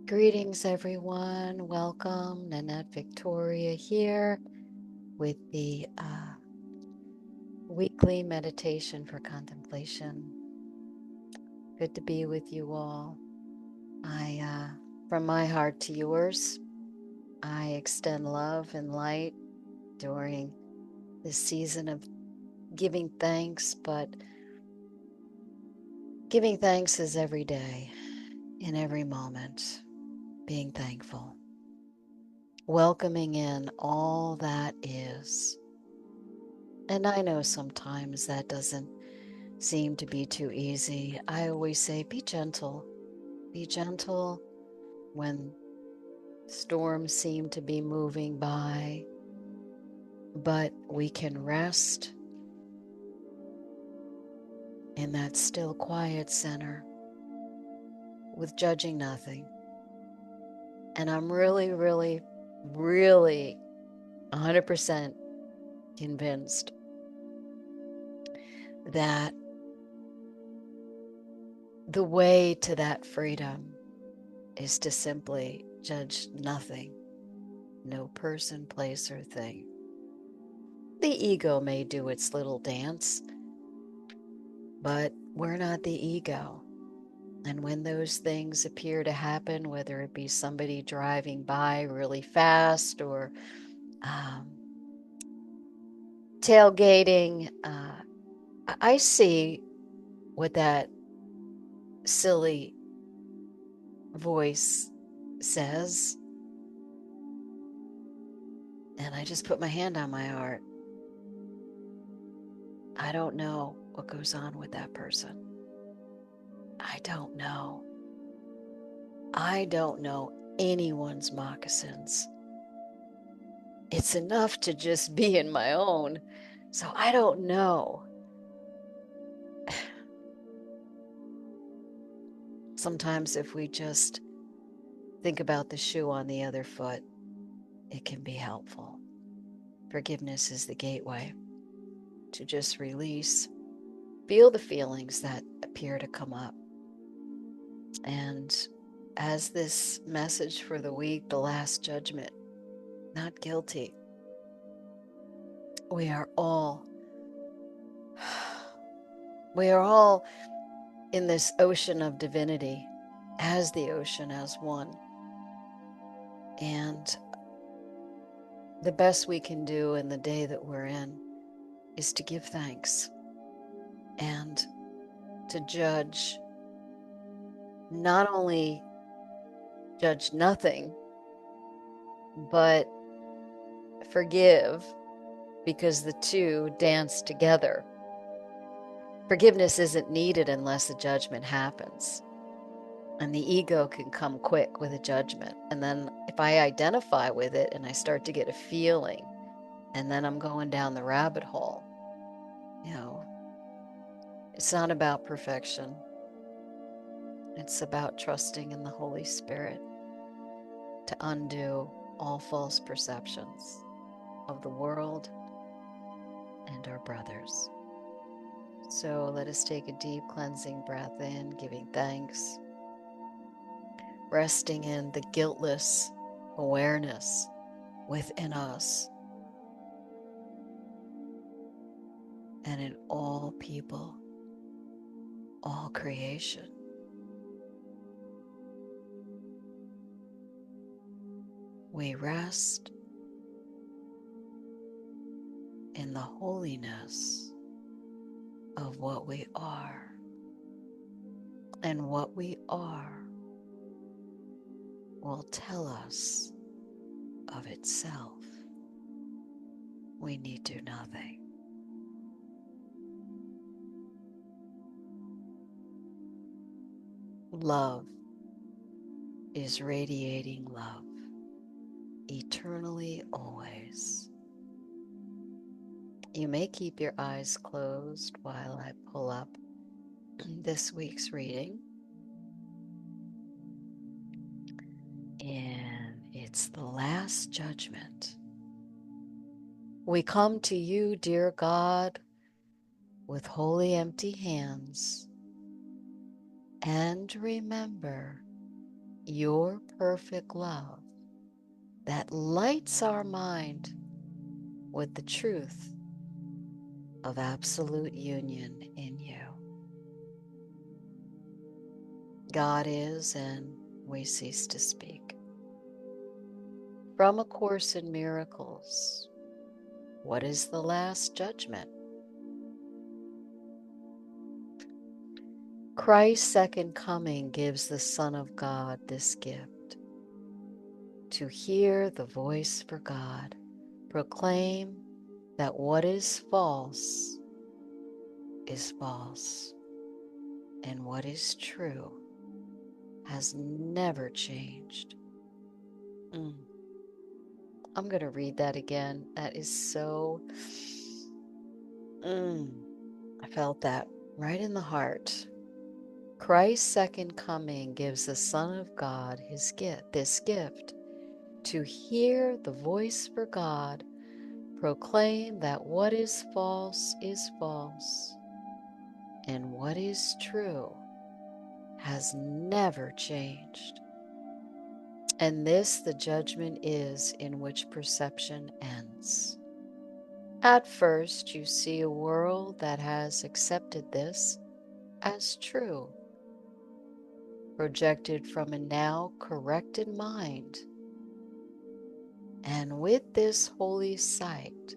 Greetings, everyone. Welcome. Nanette Victoria here with the weekly meditation for contemplation. Good to be with you all. From my heart to yours, I extend love and light during this season of giving thanks, but giving thanks is every day, in every moment, being thankful, welcoming in all that is. And I know sometimes that doesn't seem to be too easy. I always say, be gentle. Be gentle when storms seem to be moving by, but we can rest in that still, quiet center with judging nothing. And I'm really, really, really 100% convinced that the way to that freedom is to simply judge nothing, no person, place, or thing. The ego may do its little dance, but we're not the ego. And when those things appear to happen, whether it be somebody driving by really fast or tailgating, I see what that silly voice says, and I just put my hand on my heart. I don't know what goes on with that person. I don't know. I don't know anyone's moccasins. It's enough to just be in my own. So I don't know. Sometimes if we just think about the shoe on the other foot, it can be helpful. Forgiveness is the gateway to just release, feel the feelings that appear to come up. And as this message for the week, the last judgment, not guilty. We are all in this ocean of divinity, as the ocean, as one. And the best we can do in the day that we're in is to give thanks and to judge, not only judge nothing, but forgive, because the two dance together. Forgiveness isn't needed unless a judgment happens. And the ego can come quick with a judgment. And then if I identify with it and I start to get a feeling, and then I'm going down the rabbit hole, it's not about perfection. It's about trusting in the Holy Spirit to undo all false perceptions of the world and our brothers. So let us take a deep cleansing breath in, giving thanks, resting in the guiltless awareness within us and in all people, all creation. We rest in the holiness of what we are, and what we are will tell us of itself. We need do nothing. Love is radiating love, eternally, always. You may keep your eyes closed while I pull up this week's reading. And it's the last judgment. We come to you, dear God, with holy empty hands, and remember, your perfect love that lights our mind with the truth of absolute union in you. God is, and we cease to speak. From A Course in Miracles, what is the last judgment? Christ's second coming gives the Son of God this gift: to hear the voice for God, proclaim that what is false, and what is true has never changed. I'm going to read that again. That is so, I felt that right in the heart. Christ's second coming gives the Son of God this gift, to hear the voice for God, proclaim that what is false, and what is true has never changed. And this the judgment is in which perception ends. At first, you see a world that has accepted this as true, projected from a now corrected mind. And with this holy sight,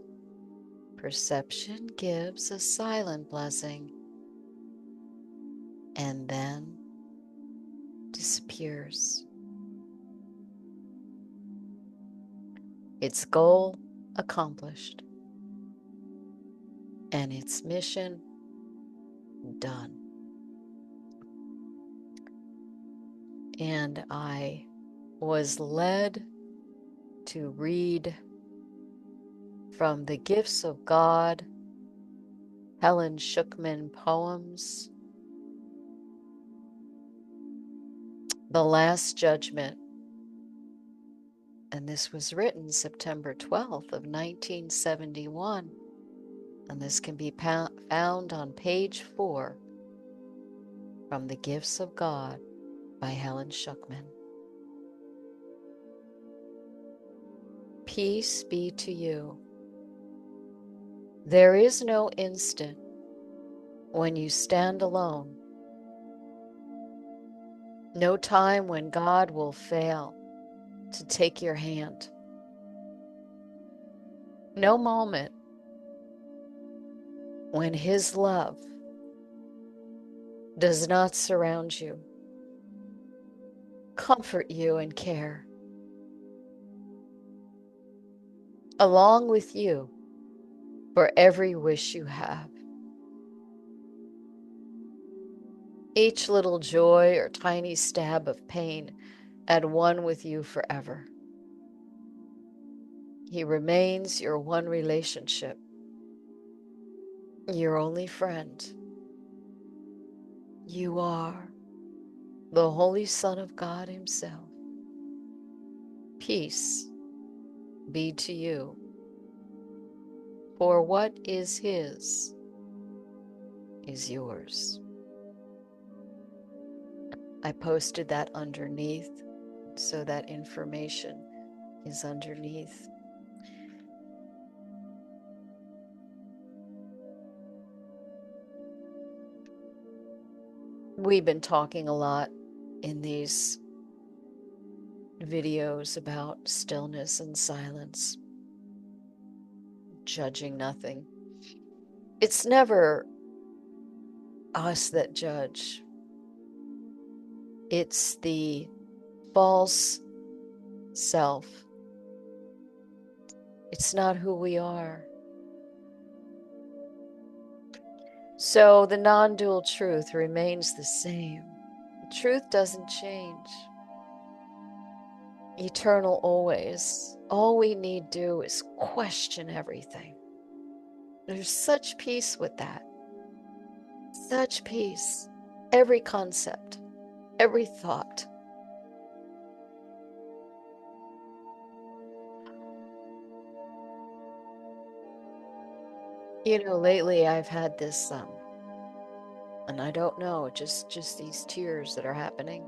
perception gives a silent blessing and then disappears. Its goal accomplished and its mission done. And I was led to read from The Gifts of God, Helen Schucman poems, The Last Judgment. And this was written September 12th of 1971. And this can be found on page 4 from The Gifts of God by Helen Schucman. Peace be to you. There is no instant when you stand alone, no time when God will fail to take your hand, no moment when His love does not surround you, comfort you, and care. Along with you for every wish you have. Each little joy or tiny stab of pain at one with you forever. He remains your one relationship, your only friend. You are the Holy Son of God Himself. Peace be to you. For what is His is yours. I posted that underneath, so that information is underneath. We've been talking a lot in these videos about stillness and silence, judging nothing. It's never us that judge. It's the false self. It's not who we are. So the non-dual truth remains the same. The truth doesn't change. Eternal always. All we need do is question everything. There's such peace with that. Such peace. Every concept, every thought. You know, lately I've had this, and I don't know, just these tears that are happening.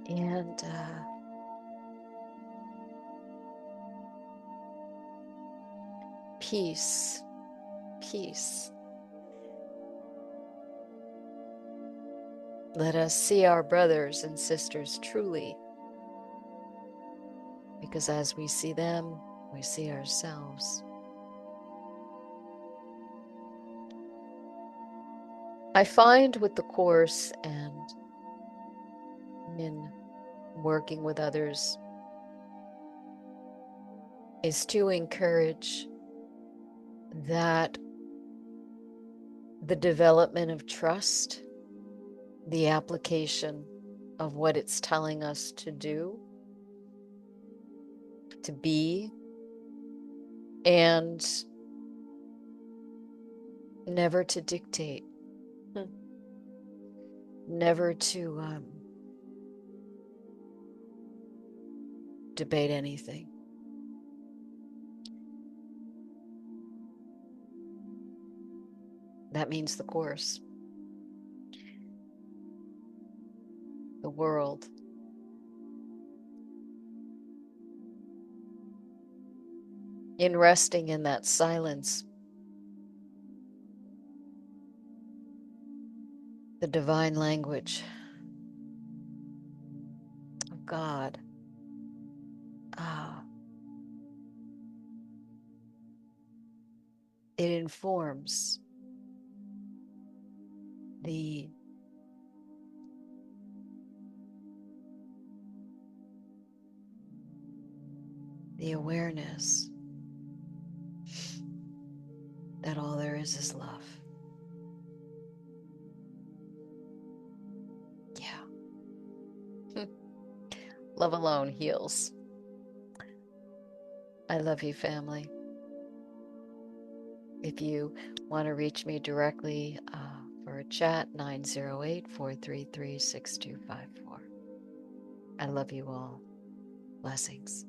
And peace, peace. Let us see our brothers and sisters truly, because as we see them, we see ourselves. I find with the Course and in working with others is to encourage that the development of trust, the application of what it's telling us to do, to be, and never to dictate, never to debate anything. That means the Course, the world. In resting in that silence, the divine language of God, it informs the awareness that all there is love. Yeah. Love alone heals. I love you, family. If you want to reach me directly for a chat, 908-433-6254. I love you all. Blessings.